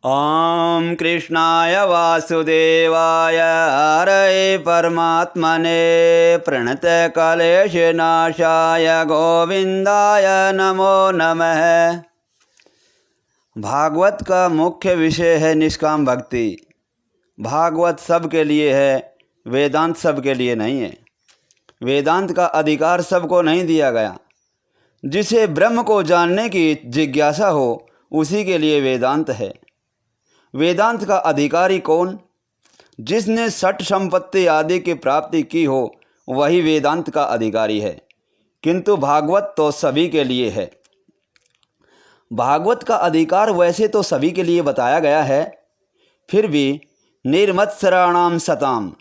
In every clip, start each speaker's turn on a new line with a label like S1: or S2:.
S1: ओम कृष्णाय वासुदेवाय हरये परमात्मने प्रणतक्लेशनाशाय गोविंदाय नमो नमः। भागवत का मुख्य विषय है निष्काम भक्ति। भागवत सबके लिए है, वेदांत सबके लिए नहीं है। वेदांत का अधिकार सबको नहीं दिया गया। जिसे ब्रह्म को जानने की जिज्ञासा हो उसी के लिए वेदांत है। वेदांत का अधिकारी कौन? जिसने षट संपत्ति आदि की प्राप्ति की हो वही वेदांत का अधिकारी है। किंतु भागवत तो सभी के लिए है। भागवत का अधिकार वैसे तो सभी के लिए बताया गया है, फिर भी निर्मत्सराणाम सताम,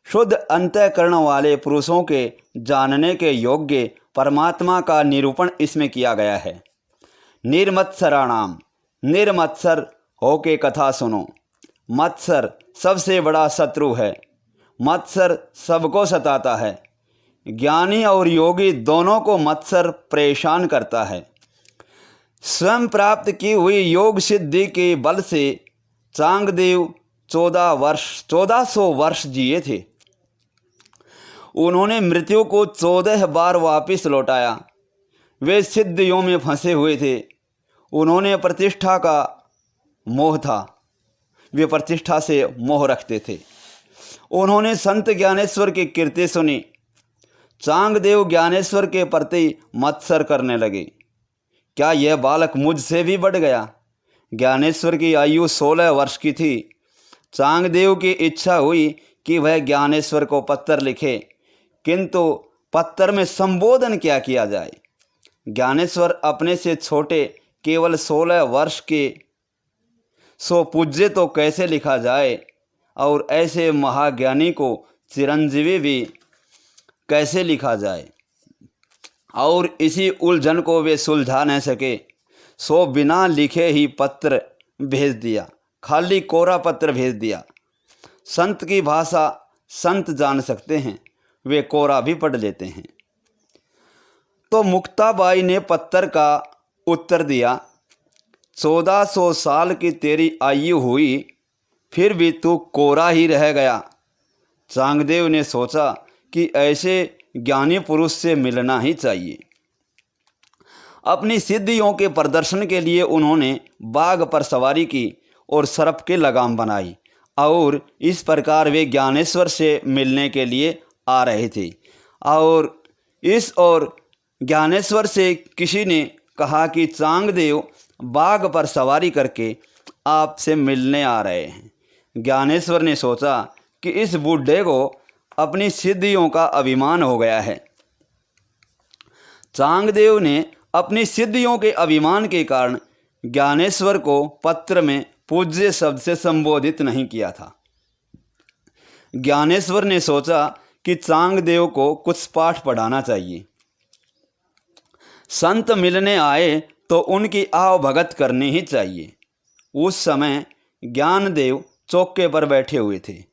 S1: शुद्ध अंतःकरण वाले पुरुषों के जानने के योग्य परमात्मा का निरूपण इसमें किया गया है। निर्मत्सराणाम, निर्मत्सर होके कथा सुनो। मत्सर सबसे बड़ा शत्रु है। मत्सर सबको सताता है। ज्ञानी और योगी दोनों को मत्सर परेशान करता है। स्वयं प्राप्त की हुई योग सिद्धि के बल से चांगदेव 1400 वर्ष जिए थे। उन्होंने मृत्यु को 14 बार वापस लौटाया। वे सिद्धियों में फंसे हुए थे। उन्होंने प्रतिष्ठा का मोह था, वे प्रतिष्ठा से मोह रखते थे। उन्होंने संत ज्ञानेश्वर की कीर्ति सुनी। चांगदेव ज्ञानेश्वर के प्रति मत्सर करने लगे। क्या यह बालक मुझसे भी बढ़ गया? ज्ञानेश्वर की आयु 16 वर्ष की थी। चांगदेव की इच्छा हुई कि वह ज्ञानेश्वर को पत्र लिखे, किंतु पत्र में संबोधन क्या किया जाए? ज्ञानेश्वर अपने से छोटे केवल 16 वर्ष के सो पूज्य तो कैसे लिखा जाए, और ऐसे महाज्ञानी को चिरंजीवी भी कैसे लिखा जाए? और इसी उलझन को वे सुलझा न सके, सो बिना लिखे ही पत्र भेज दिया, खाली कोरा पत्र भेज दिया। संत की भाषा संत जान सकते हैं, वे कोरा भी पढ़ लेते हैं। तो मुक्ताबाई ने पत्र का उत्तर दिया, 1400 साल की तेरी आयु हुई, फिर भी तू कोरा ही रह गया। चांगदेव ने सोचा कि ऐसे ज्ञानी पुरुष से मिलना ही चाहिए। अपनी सिद्धियों के प्रदर्शन के लिए उन्होंने बाघ पर सवारी की और सर्प के लगाम बनाई, और इस प्रकार वे ज्ञानेश्वर से मिलने के लिए आ रहे थे। और ज्ञानेश्वर से किसी ने कहा कि चांगदेव बाघ पर सवारी करके आपसे मिलने आ रहे हैं। ज्ञानेश्वर ने सोचा कि इस बूढ़े को अपनी सिद्धियों का अभिमान हो गया है। चांगदेव ने अपनी सिद्धियों के अभिमान के कारण ज्ञानेश्वर को पत्र में पूज्य शब्द से संबोधित नहीं किया था। ज्ञानेश्वर ने सोचा कि चांगदेव को कुछ पाठ पढ़ाना चाहिए। संत मिलने आए तो उनकी आवभगत करनी ही चाहिए। उस समय ज्ञानदेव चौके पर बैठे हुए थे।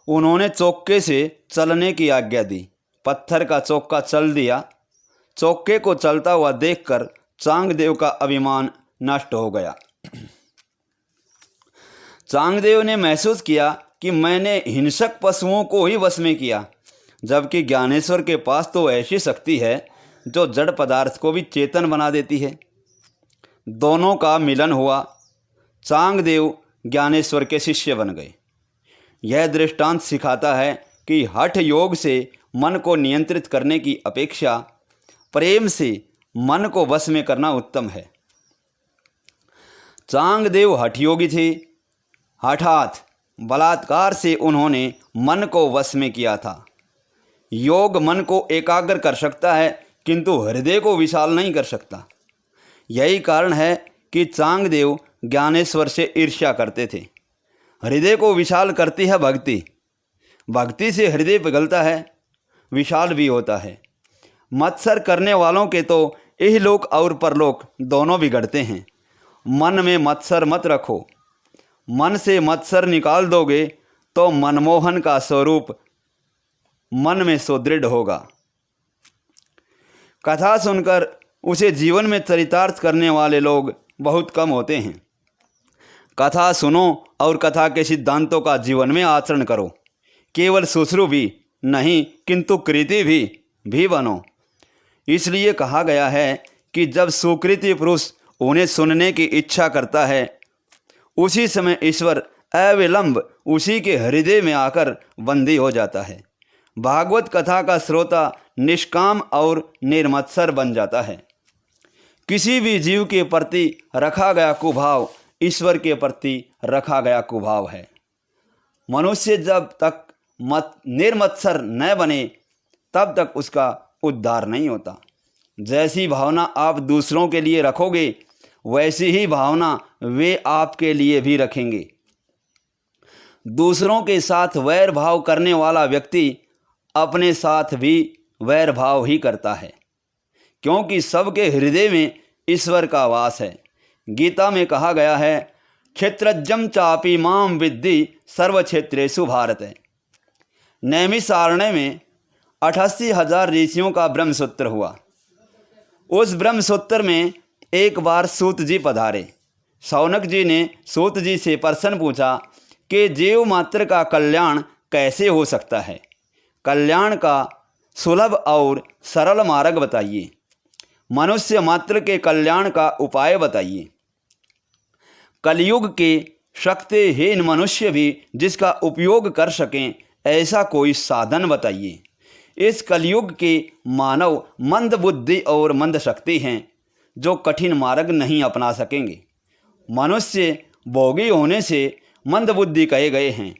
S1: उन्होंने चौके से चलने की आज्ञा दी। पत्थर का चौका चल दिया। चौके को चलता हुआ देखकर चांगदेव का अभिमान नष्ट हो गया। चांगदेव ने महसूस किया कि मैंने हिंसक पशुओं को ही वश में किया, जबकि ज्ञानेश्वर के पास तो ऐसी शक्ति है जो जड़ पदार्थ को भी चेतन बना देती है। दोनों का मिलन हुआ। चांगदेव ज्ञानेश्वर के शिष्य बन गए। यह दृष्टांत सिखाता है कि हठ योग से मन को नियंत्रित करने की अपेक्षा प्रेम से मन को वश में करना उत्तम है। चांगदेव हठ योगी थे। हठात बलात्कार से उन्होंने मन को वश में किया था। योग मन को एकाग्र कर सकता है, किंतु हृदय को विशाल नहीं कर सकता। यही कारण है कि चांगदेव ज्ञानेश्वर से ईर्ष्या करते थे। हृदय को विशाल करती है भक्ति। भक्ति से हृदय पिघलता है, विशाल भी होता है। मत्सर करने वालों के तो इहलोक और परलोक दोनों बिगड़ते हैं। मन में मत्सर मत रखो। मन से मत्सर निकाल दोगे तो मनमोहन का स्वरूप मन में सुदृढ़ होगा। कथा सुनकर उसे जीवन में चरितार्थ करने वाले लोग बहुत कम होते हैं। कथा सुनो और कथा के सिद्धांतों का जीवन में आचरण करो। केवल सुश्रू भी नहीं किंतु कृति भी बनो। इसलिए कहा गया है कि जब सुकृति पुरुष उन्हें सुनने की इच्छा करता है, उसी समय ईश्वर अविलंब उसी के हृदय में आकर बंदी हो जाता है। भागवत कथा का श्रोता निष्काम और निर्मत्सर बन जाता है। किसी भी जीव के प्रति रखा गया कुभाव ईश्वर के प्रति रखा गया कुभाव है। मनुष्य जब तक निर्मत्सर न बने तब तक उसका उद्धार नहीं होता। जैसी भावना आप दूसरों के लिए रखोगे वैसी ही भावना वे आपके लिए भी रखेंगे। दूसरों के साथ वैर भाव करने वाला व्यक्ति अपने साथ भी वैर भाव ही करता है, क्योंकि सबके हृदय में ईश्वर का वास है। गीता में कहा गया है, क्षेत्रज्ञं चापि माम विद्धि सर्व क्षेत्रेषु भारत। नैमिषारण्य में 88,000 ऋषियों का ब्रह्मसूत्र हुआ। उस ब्रह्मसूत्र में एक बार सूत जी पधारे। शौनक जी ने सूत जी से प्रश्न पूछा कि जीव मात्र का कल्याण कैसे हो सकता है। कल्याण का सुलभ और सरल मार्ग बताइए। मनुष्य मात्र के कल्याण का उपाय बताइए। कलयुग के शक्तिहीन मनुष्य भी जिसका उपयोग कर सकें ऐसा कोई साधन बताइए। इस कलयुग के मानव मंद बुद्धि और मंद शक्ति हैं जो कठिन मार्ग नहीं अपना सकेंगे। मनुष्य भोगी होने से मंद बुद्धि कहे गए हैं।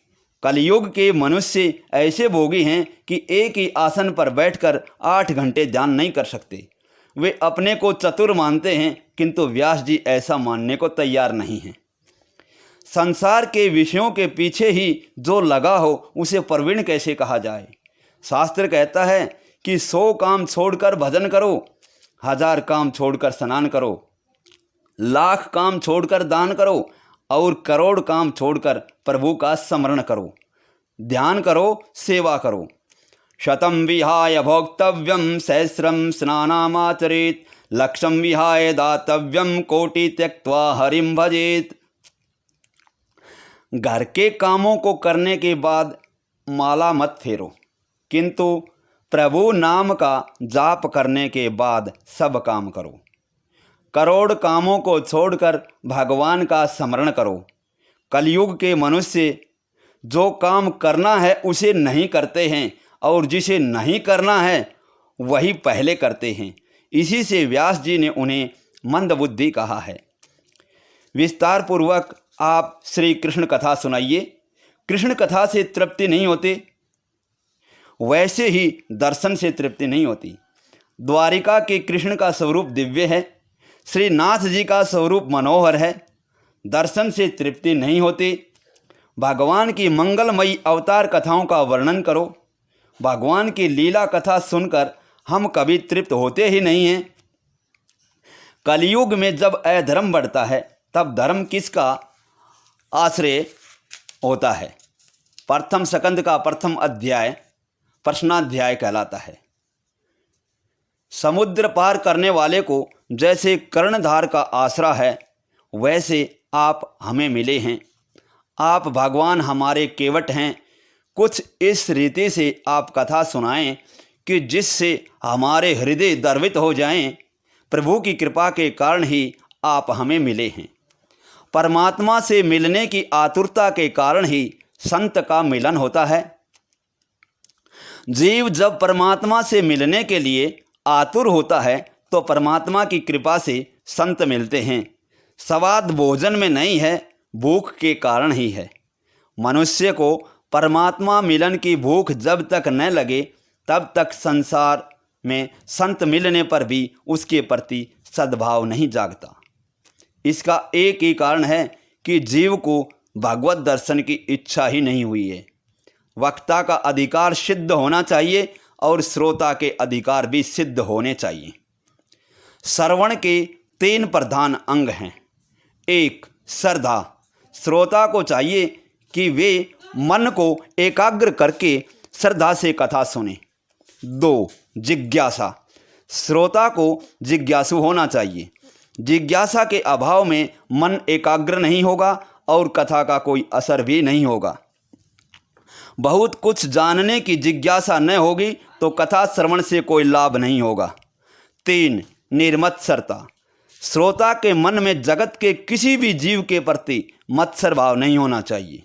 S1: कलयुग के मनुष्य ऐसे भोगी हैं कि एक ही आसन पर बैठकर 8 घंटे ध्यान नहीं कर सकते। वे अपने को चतुर मानते हैं, किंतु व्यास जी ऐसा मानने को तैयार नहीं हैं। संसार के विषयों के पीछे ही जो लगा हो उसे प्रवीण कैसे कहा जाए। शास्त्र कहता है कि 100 काम छोड़कर भजन करो, 1000 काम छोड़कर स्नान करो, 1,00,000 काम छोड़कर दान करो और करोड़ काम छोड़कर प्रभु का स्मरण करो। ध्यान करो, सेवा करो। शतं विहाय भोक्तव्यं सहस्रं स्नानामाचरेत्, लक्षं विहाय दातव्यं कोटि त्यक्त्वा हरिं भजेत्। घर के कामों को करने के बाद माला मत फेरो, किंतु प्रभु नाम का जाप करने के बाद सब काम करो। करोड़ कामों को छोड़कर भगवान का स्मरण करो। कलयुग के मनुष्य जो काम करना है उसे नहीं करते हैं और जिसे नहीं करना है वही पहले करते हैं। इसी से व्यास जी ने उन्हें मंदबुद्धि कहा है। विस्तार पूर्वक आप श्री कृष्ण कथा सुनाइए। कृष्ण कथा से तृप्ति नहीं होती, वैसे ही दर्शन से तृप्ति नहीं होती। द्वारिका के कृष्ण का स्वरूप दिव्य है, श्रीनाथ जी का स्वरूप मनोहर है। दर्शन से तृप्ति नहीं होती। भगवान की मंगलमयी अवतार कथाओं का वर्णन करो। भगवान की लीला कथा सुनकर हम कभी तृप्त होते ही नहीं हैं। कलयुग में जब अधर्म बढ़ता है तब धर्म किसका आश्रय होता है। प्रथम स्कंद का प्रथम अध्याय प्रश्नाध्याय कहलाता है। समुद्र पार करने वाले को जैसे कर्णधार का आसरा है, वैसे आप हमें मिले हैं। आप भगवान हमारे केवट हैं। कुछ इस रीति से आप कथा सुनाएं कि जिससे हमारे हृदय द्रवित हो जाएं। प्रभु की कृपा के कारण ही आप हमें मिले हैं। परमात्मा से मिलने की आतुरता के कारण ही संत का मिलन होता है। जीव जब परमात्मा से मिलने के लिए आतुर होता है तो परमात्मा की कृपा से संत मिलते हैं। स्वाद भोजन में नहीं है, भूख के कारण ही है। मनुष्य को परमात्मा मिलन की भूख जब तक न लगे तब तक संसार में संत मिलने पर भी उसके प्रति सद्भाव नहीं जागता। इसका एक ही कारण है कि जीव को भगवत दर्शन की इच्छा ही नहीं हुई है। वक्ता का अधिकार सिद्ध होना चाहिए और श्रोता के अधिकार भी सिद्ध होने चाहिए। श्रवण के 3 प्रधान अंग हैं। 1 श्रद्धा। श्रोता को चाहिए कि वे मन को एकाग्र करके श्रद्धा से कथा सुने। 2 जिज्ञासा। श्रोता को जिज्ञासु होना चाहिए। जिज्ञासा के अभाव में मन एकाग्र नहीं होगा और कथा का कोई असर भी नहीं होगा। बहुत कुछ जानने की जिज्ञासा न होगी तो कथा श्रवण से कोई लाभ नहीं होगा। 3. निर्मत्सरता। श्रोता के मन में जगत के किसी भी जीव के प्रति मत्सर भाव नहीं होना चाहिए।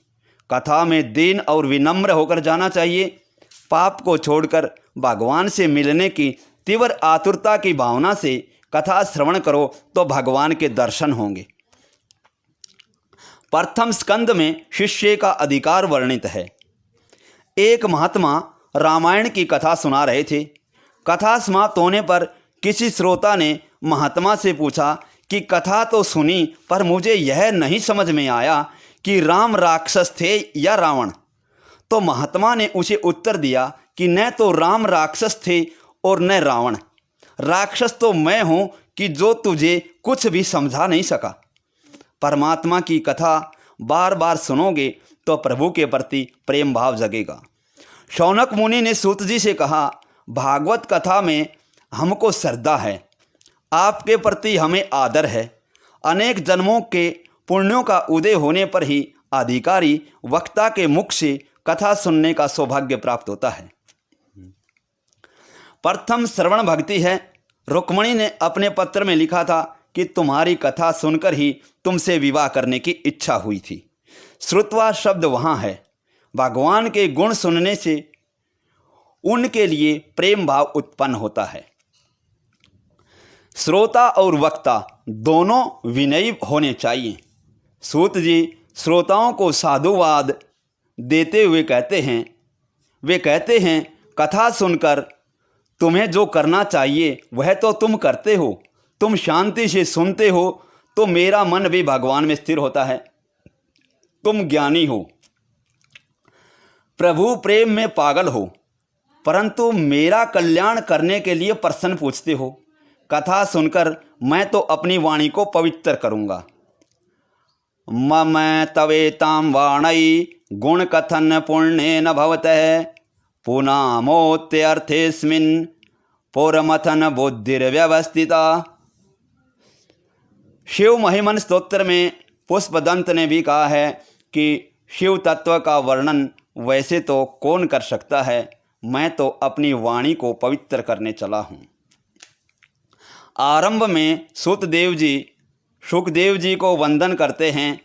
S1: कथा में दीन और विनम्र होकर जाना चाहिए। पाप को छोड़कर भगवान से मिलने की तीव्र आतुरता की भावना से कथा श्रवण करो तो भगवान के दर्शन होंगे। प्रथम स्कंद में शिष्य का अधिकार वर्णित है। एक महात्मा रामायण की कथा सुना रहे थे। कथा समाप्त होने पर किसी श्रोता ने महात्मा से पूछा कि कथा तो सुनी पर मुझे यह नहीं समझ में आया कि राम राक्षस थे या रावण। तो महात्मा ने उसे उत्तर दिया कि न तो राम राक्षस थे और न रावण। राक्षस तो मैं हूँ कि जो तुझे कुछ भी समझा नहीं सका। परमात्मा की कथा बार बार सुनोगे तो प्रभु के प्रति प्रेम भाव जगेगा। शौनक मुनि ने सूत जी से कहा, भागवत कथा में हमको श्रद्धा है, आपके प्रति हमें आदर है। अनेक जन्मों के पुण्यों का उदय होने पर ही अधिकारी वक्ता के मुख से कथा सुनने का सौभाग्य प्राप्त होता है। प्रथम श्रवण भक्ति है। रुक्मिणी ने अपने पत्र में लिखा था कि तुम्हारी कथा सुनकर ही तुमसे विवाह करने की इच्छा हुई थी। श्रुत्वा शब्द वहाँ है। भगवान के गुण सुनने से उनके लिए प्रेम भाव उत्पन्न होता है। श्रोता और वक्ता दोनों विनयी होने चाहिए। सूत जी श्रोताओं को साधुवाद देते हुए कहते हैं कथा सुनकर तुम्हें जो करना चाहिए वह तो तुम करते हो। तुम शांति से सुनते हो तो मेरा मन भी भगवान में स्थिर होता है। तुम ज्ञानी हो, प्रभु प्रेम में पागल हो, परंतु मेरा कल्याण करने के लिए प्रश्न पूछते हो। कथा सुनकर मैं तो अपनी वाणी को पवित्र करूँगा। मम तवेतां वाणी गुण कथन पुण्य न भवतः पुनामोत्यर्थेस्मिन् पौरमथन बुद्धिर्व्यवस्थिता। शिव महिमन स्तोत्र में पुष्पदंत ने भी कहा है कि शिव तत्व का वर्णन वैसे तो कौन कर सकता है, मैं तो अपनी वाणी को पवित्र करने चला हूँ। आरंभ में सुतदेव जी सुखदेव जी को वंदन करते हैं,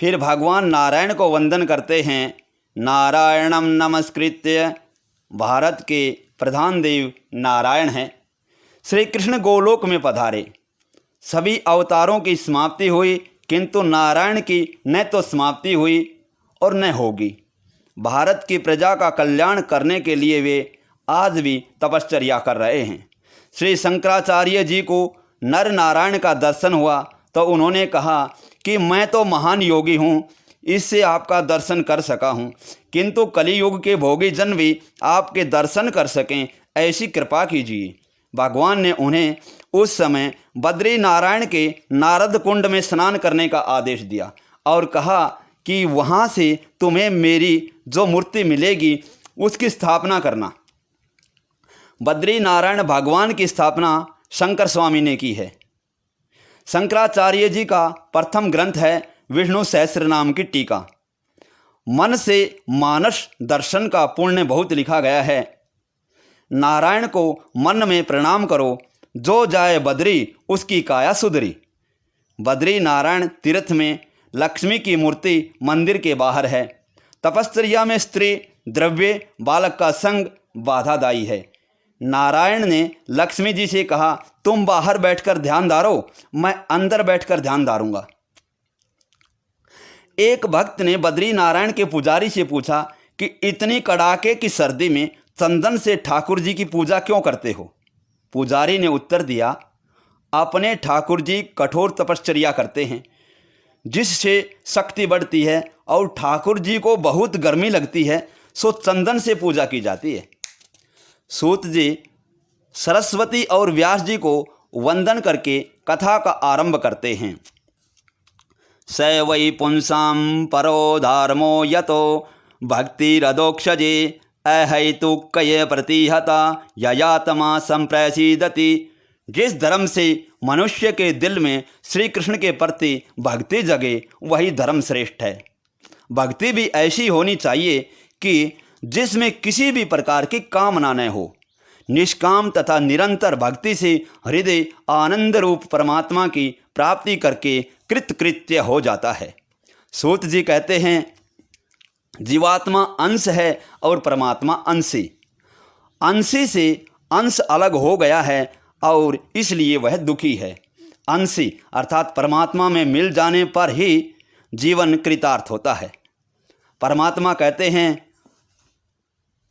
S1: फिर भगवान नारायण को वंदन करते हैं। नारायणम नमस्कृत्य। भारत के प्रधान देव नारायण हैं। श्री कृष्ण गोलोक में पधारे। सभी अवतारों की समाप्ति हुई, किंतु नारायण की न तो समाप्ति हुई और न होगी। भारत की प्रजा का कल्याण करने के लिए वे आज भी तपश्चर्या कर रहे हैं। श्री शंकराचार्य जी को नर नारायण का दर्शन हुआ तो उन्होंने कहा कि मैं तो महान योगी हूँ, इससे आपका दर्शन कर सका हूँ, किंतु कलियुग के भोगी जन भी आपके दर्शन कर सकें, ऐसी कृपा कीजिए। भगवान ने उन्हें उस समय बद्री नारायण के नारद कुंड में स्नान करने का आदेश दिया और कहा कि वहाँ से तुम्हें मेरी जो मूर्ति मिलेगी उसकी स्थापना करना। बद्री नारायण भगवान की स्थापना शंकर स्वामी ने की है। शंकराचार्य जी का प्रथम ग्रंथ है विष्णु सहस्रनाम की टीका। मन से मानस दर्शन का पुण्य बहुत लिखा गया है। नारायण को मन में प्रणाम करो, जो जाए बद्री उसकी काया सुधरी। बद्री नारायण तीर्थ में लक्ष्मी की मूर्ति मंदिर के बाहर है। तपश्चर्या में स्त्री, द्रव्य, बालक का संग बाधादायी है। नारायण ने लक्ष्मी जी से कहा, तुम बाहर बैठकर ध्यान धारो, मैं अंदर बैठकर ध्यान धारूंगा। एक भक्त ने बद्री नारायण के पुजारी से पूछा कि इतनी कड़ाके की सर्दी में चंदन से ठाकुर जी की पूजा क्यों करते हो? पुजारी ने उत्तर दिया, अपने ठाकुर जी कठोर तपश्चर्या करते हैं, जिससे शक्ति बढ़ती है, और ठाकुर जी को बहुत गर्मी लगती है, सो चंदन से पूजा की जाती है। सूत जी सरस्वती और व्यास जी को वंदन करके कथा का आरंभ करते हैं। स वै पुंसां परो धर्मो यतो भक्तिरदोक्षजे अहैतुकये प्रतिहता ययातमा संप्रसीदति जिस धर्म से मनुष्य के दिल में श्री कृष्ण के प्रति भक्ति जगे वही धर्म श्रेष्ठ है। भक्ति भी ऐसी होनी चाहिए कि जिसमें किसी भी प्रकार की कामना न हो। निष्काम तथा निरंतर भक्ति से हृदय आनंद रूप परमात्मा की प्राप्ति करके कृतकृत्य हो जाता है। सूत जी कहते हैं, जीवात्मा अंश है और परमात्मा अंशी। अंशी से अंश अलग हो गया है और इसलिए वह दुखी है। अंशी अर्थात परमात्मा में मिल जाने पर ही जीवन कृतार्थ होता है। परमात्मा कहते हैं,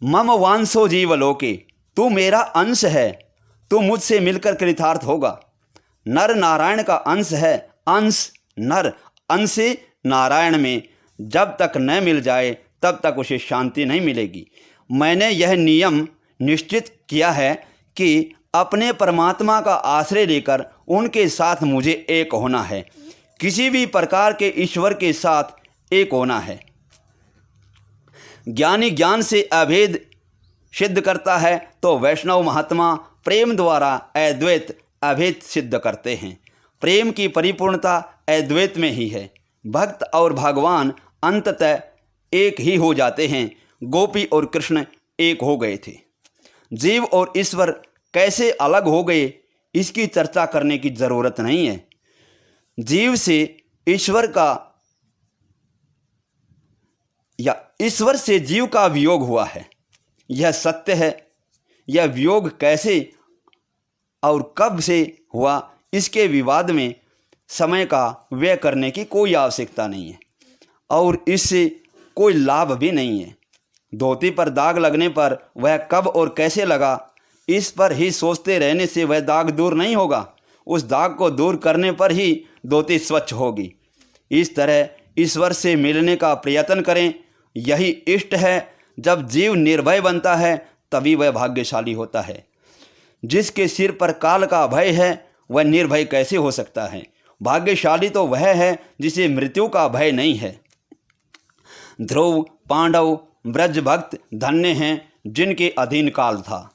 S1: मम वांसो जीवलोके, तू मेरा अंश है, तू मुझसे मिलकर कृतार्थ होगा। नर नारायण का अंश है, अंश नर अंश नारायण में जब तक न मिल जाए तब तक उसे शांति नहीं मिलेगी। मैंने यह नियम निश्चित किया है कि अपने परमात्मा का आश्रय लेकर उनके साथ मुझे एक होना है, किसी भी प्रकार के ईश्वर के साथ एक होना है। ज्ञानी ज्ञान से अभेद सिद्ध करता है तो वैष्णव महात्मा प्रेम द्वारा अद्वैत अभेद सिद्ध करते हैं। प्रेम की परिपूर्णता अद्वैत में ही है। भक्त और भगवान अंततः एक ही हो जाते हैं। गोपी और कृष्ण एक हो गए थे। जीव और ईश्वर कैसे अलग हो गए इसकी चर्चा करने की ज़रूरत नहीं है। जीव से ईश्वर का या ईश्वर से जीव का वियोग हुआ है, यह सत्य है। यह वियोग कैसे और कब से हुआ इसके विवाद में समय का व्यय करने की कोई आवश्यकता नहीं है और इससे कोई लाभ भी नहीं है। धोती पर दाग लगने पर वह कब और कैसे लगा इस पर ही सोचते रहने से वह दाग दूर नहीं होगा। उस दाग को दूर करने पर ही धोती स्वच्छ होगी। इस तरह ईश्वर से मिलने का प्रयत्न करें, यही इष्ट है। जब जीव निर्भय बनता है तभी वह भाग्यशाली होता है। जिसके सिर पर काल का भय है वह निर्भय कैसे हो सकता है। भाग्यशाली तो वह है जिसे मृत्यु का भय नहीं है। ध्रुव, पांडव, ब्रज भक्त धन्य हैं जिनके अधीन काल था।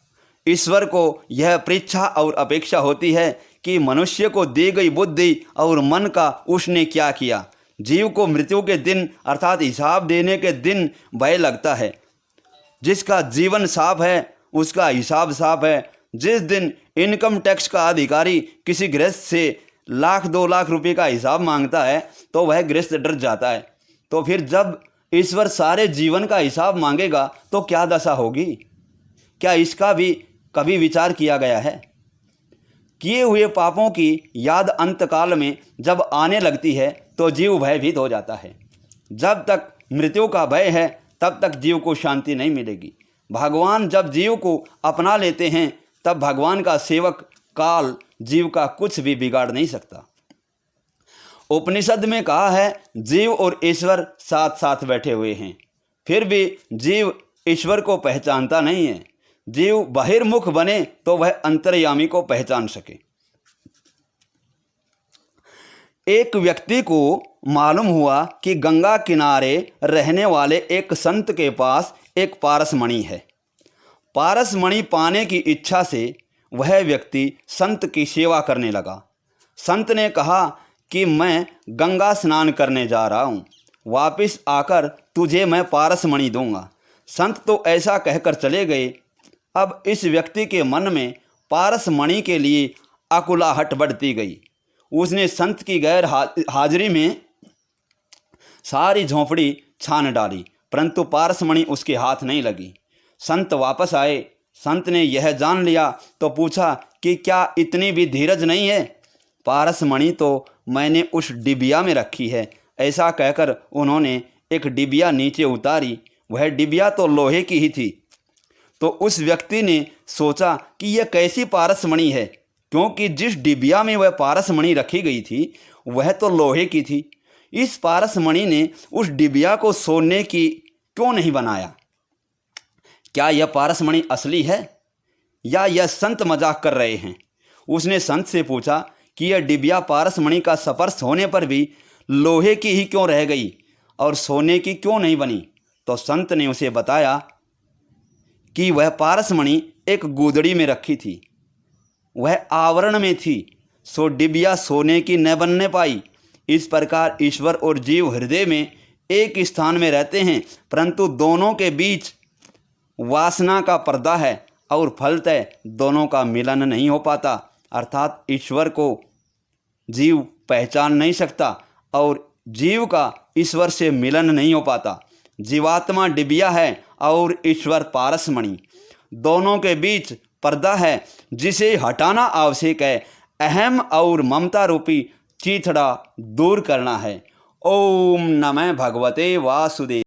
S1: ईश्वर को यह परीक्षा और अपेक्षा होती है कि मनुष्य को दी गई बुद्धि और मन का उसने क्या किया। जीव को मृत्यु के दिन अर्थात हिसाब देने के दिन भय लगता है। जिसका जीवन साफ है उसका हिसाब साफ है। जिस दिन इनकम टैक्स का अधिकारी किसी गृहस्थ से 1,00,000-2 लाख रुपए का हिसाब मांगता है तो वह गृहस्थ डर जाता है। तो फिर जब ईश्वर सारे जीवन का हिसाब मांगेगा तो क्या दशा होगी? क्या इसका भी कभी विचार किया गया है? किए हुए पापों की याद अंतकाल में जब आने लगती है तो जीव भयभीत हो जाता है। जब तक मृत्यु का भय है तब तक जीव को शांति नहीं मिलेगी। भगवान जब जीव को अपना लेते हैं तब भगवान का सेवक काल जीव का कुछ भी बिगाड़ नहीं सकता। उपनिषद में कहा है जीव और ईश्वर साथ साथ बैठे हुए हैं, फिर भी जीव ईश्वर को पहचानता नहीं है। जीव बहिर्मुख बने तो वह अंतर्यामी को पहचान सके। एक व्यक्ति को मालूम हुआ कि गंगा किनारे रहने वाले एक संत के पास एक पारसमणि है। पारसमणि पाने की इच्छा से वह व्यक्ति संत की सेवा करने लगा। संत ने कहा कि मैं गंगा स्नान करने जा रहा हूँ, वापस आकर तुझे मैं पारसमणि दूंगा। संत तो ऐसा कहकर चले गए। अब इस व्यक्ति के मन में पारसमणि के लिए आकुलाहट बढ़ती गई। उसने संत की गैर हाजिरी में सारी झोंपड़ी छान डाली, परंतु पारसमणि उसके हाथ नहीं लगी। संत वापस आए। संत ने यह जान लिया तो पूछा कि क्या इतनी भी धीरज नहीं है? पारसमणि तो मैंने उस डिबिया में रखी है। ऐसा कहकर उन्होंने एक डिबिया नीचे उतारी। वह डिबिया तो लोहे की ही थी। तो उस व्यक्ति ने सोचा कि यह कैसी पारसमणि है, क्योंकि जिस डिबिया में वह पारसमणि रखी गई थी वह तो लोहे की थी। इस पारसमणि ने उस डिबिया को सोने की क्यों नहीं बनाया? क्या यह पारसमणि असली है या यह संत मजाक कर रहे हैं? उसने संत से पूछा कि यह डिबिया पारसमणि का स्पर्श होने पर भी लोहे की ही क्यों रह गई और सोने की क्यों नहीं बनी? तो संत ने उसे बताया कि वह पारसमणि एक गुदड़ी में रखी थी। वह आवरण में थी, सो डिबिया सोने की न बनने पाई। इस प्रकार ईश्वर और जीव हृदय में एक स्थान में रहते हैं, परंतु दोनों के बीच वासना का पर्दा है और फलतः दोनों का मिलन नहीं हो पाता। अर्थात ईश्वर को जीव पहचान नहीं सकता और जीव का ईश्वर से मिलन नहीं हो पाता। जीवात्मा डिबिया है और ईश्वर पारसमणि। दोनों के बीच पर्दा है जिसे हटाना आवश्यक है। अहम और ममता रूपी चीथड़ा दूर करना है। ओम नमः भगवते वासुदेव।